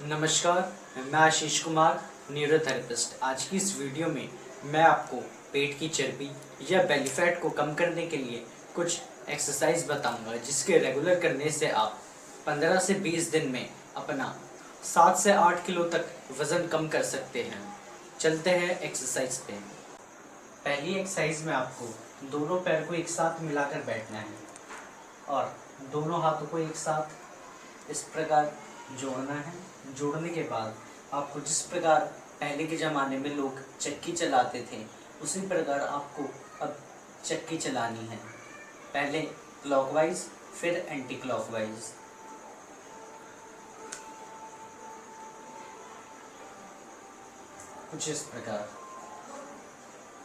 नमस्कार, मैं आशीष कुमार, न्यूरोथेरेपिस्ट। आज की इस वीडियो में मैं आपको पेट की चर्बी या बेली फैट को कम करने के लिए कुछ एक्सरसाइज बताऊंगा, जिसके रेगुलर करने से आप 15 से 20 दिन में अपना 7 से 8 किलो तक वज़न कम कर सकते हैं। चलते हैं एक्सरसाइज पे। पहली एक्सरसाइज में आपको दोनों पैर को एक साथ मिलाकर बैठना है और दोनों हाथों को एक साथ इस प्रकार जोड़ना है। जोड़ने के बाद आपको जिस प्रकार पहले के ज़माने में लोग चक्की चलाते थे, उसी प्रकार आपको अब चक्की चलानी है। पहले क्लॉकवाइज, फिर एंटी क्लॉकवाइज। कुछ इस प्रकार।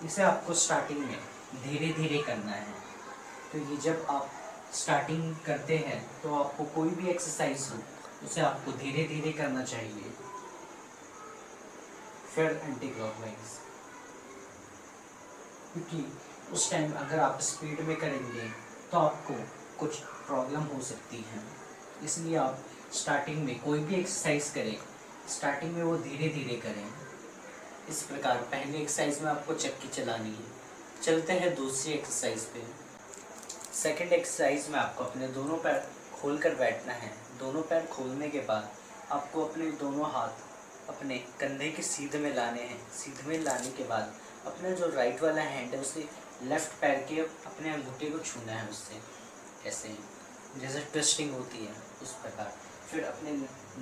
इसे आपको स्टार्टिंग में धीरे धीरे करना है। तो ये जब आप स्टार्टिंग करते हैं तो आपको कोई भी एक्सरसाइज हो उसे आपको धीरे धीरे करना चाहिए। फिर एंटी क्लॉकवाइज, क्योंकि उस टाइम अगर आप स्पीड में करेंगे तो आपको कुछ प्रॉब्लम हो सकती है। इसलिए आप स्टार्टिंग में कोई भी एक्सरसाइज करें, स्टार्टिंग में वो धीरे धीरे करें। इस प्रकार पहली एक्सरसाइज में आपको चक्की चलानी है। चलते हैं दूसरी एक्सरसाइज पे। सेकंड एक्सरसाइज में आपको अपने दोनों पैर खोल कर बैठना है। दोनों पैर खोलने के बाद आपको अपने दोनों हाथ अपने कंधे के सीधे में लाने हैं। सीधे में लाने के बाद अपना जो राइट वाला हैंड है उसे लेफ्ट पैर के अपने अंगूठे को छूना है उससे, ऐसे जैसे ट्विस्टिंग होती है उस प्रकार। फिर अपने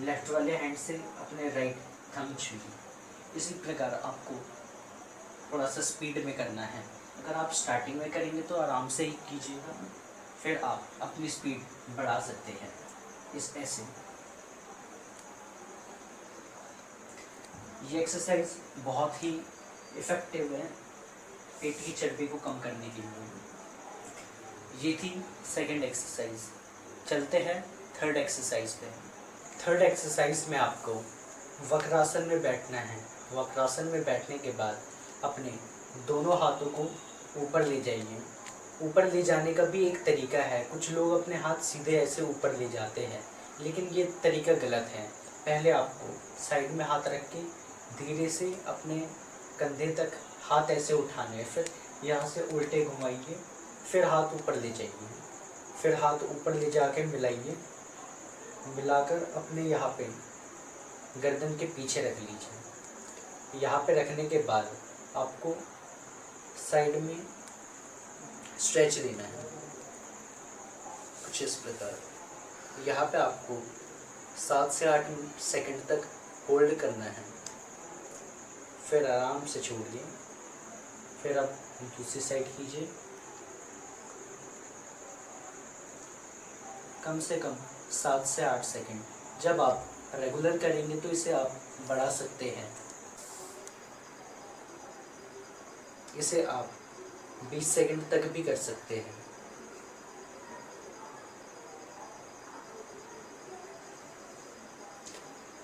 लेफ्ट वाले हैंड से अपने राइट थंब छूइए। इसी प्रकार आपको थोड़ा सा स्पीड में करना है। अगर आप स्टार्टिंग में करेंगे तो आराम से ही कीजिएगा, फिर आप अपनी स्पीड बढ़ा सकते हैं इस ऐसे। ये एक्सरसाइज बहुत ही इफ़ेक्टिव है पेट की चर्बी को कम करने के लिए। ये थी सेकंड एक्सरसाइज। चलते हैं थर्ड एक्सरसाइज पे। थर्ड एक्सरसाइज में आपको वक्रासन में बैठना है। वक्रासन में बैठने के बाद अपने दोनों हाथों को ऊपर ले जाइए। ऊपर ले जाने का भी एक तरीका है। कुछ लोग अपने हाथ सीधे ऐसे ऊपर ले जाते हैं, लेकिन ये तरीका गलत है। पहले आपको साइड में हाथ रख के धीरे से अपने कंधे तक हाथ ऐसे उठाने, फिर यहाँ से उल्टे घुमाइए, फिर हाथ ऊपर ले जाइए, फिर हाथ ऊपर ले जाके मिलाइए। मिलाकर अपने यहाँ पे गर्दन के पीछे रख लीजिए। यहाँ पे रखने के बाद आपको साइड में स्ट्रेच देना है कुछ इस प्रकार। यहाँ पे आपको 7 से 8 सेकंड तक होल्ड करना है, फिर आराम से छोड़िए। फिर आप दूसरी साइड कीजिए। कम से कम 7 से 8 सेकंड। जब आप रेगुलर करेंगे तो इसे आप बढ़ा सकते हैं। इसे आप 20 सेकंड तक भी कर सकते हैं।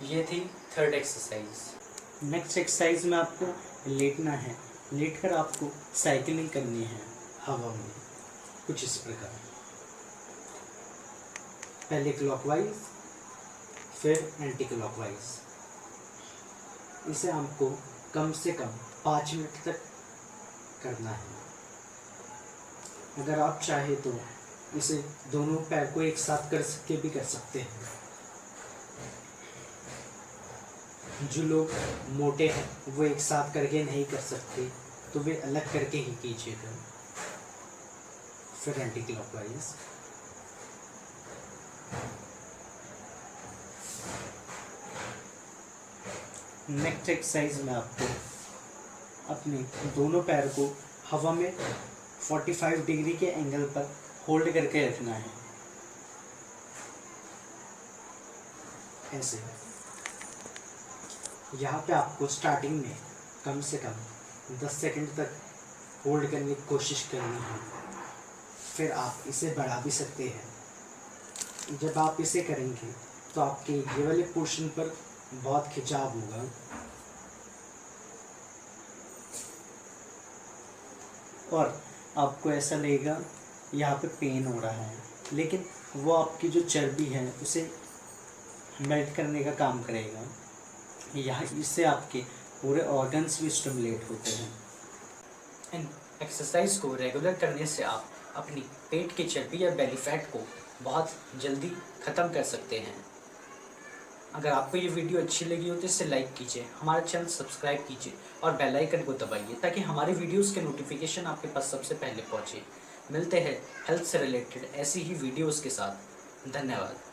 ये थी थर्ड एक्सरसाइज। नेक्स्ट एक्सरसाइज में आपको लेटना है। लेटकर आपको साइकिलिंग करनी है हवा में, कुछ इस प्रकार। पहले क्लॉकवाइज, फिर एंटी क्लॉकवाइज। इसे हमको कम से कम 5 मिनट तक करना है। अगर आप चाहे तो इसे दोनों पैर को एक साथ करके भी कर सकते हैं। जो लोग मोटे हैं वो एक साथ करके नहीं कर सकते, तो वे अलग करके ही कीजिएगा। फिर एंटी क्लॉकवाइज। नेक्स्ट एक्सरसाइज में आपको अपने दोनों पैर को हवा में 45 डिग्री के एंगल पर होल्ड करके रखना है, ऐसे। यहाँ पे आपको स्टार्टिंग में कम से कम 10 सेकंड तक होल्ड करने की कोशिश करनी है। फिर आप इसे बढ़ा भी सकते हैं। जब आप इसे करेंगे तो आपके ये वाले पोर्शन पर बहुत खिंचाव होगा। और आपको ऐसा लगेगा यहाँ पे पेन हो रहा है, लेकिन वो आपकी जो चर्बी है उसे मेल्ट करने का काम करेगा। यहाँ इससे आपके पूरे ऑर्गन्स भी स्टिमुलेट होते हैं। इन एक्सरसाइज को रेगुलर करने से आप अपनी पेट की चर्बी या बेली फैट को बहुत जल्दी ख़त्म कर सकते हैं। अगर आपको ये वीडियो अच्छी लगी हो तो इसे लाइक कीजिए, हमारा चैनल सब्सक्राइब कीजिए और बेल आइकन को दबाइए ताकि हमारे वीडियोस के नोटिफिकेशन आपके पास सबसे पहले पहुँचे। मिलते हैं हेल्थ से रिलेटेड ऐसी ही वीडियोस के साथ। धन्यवाद।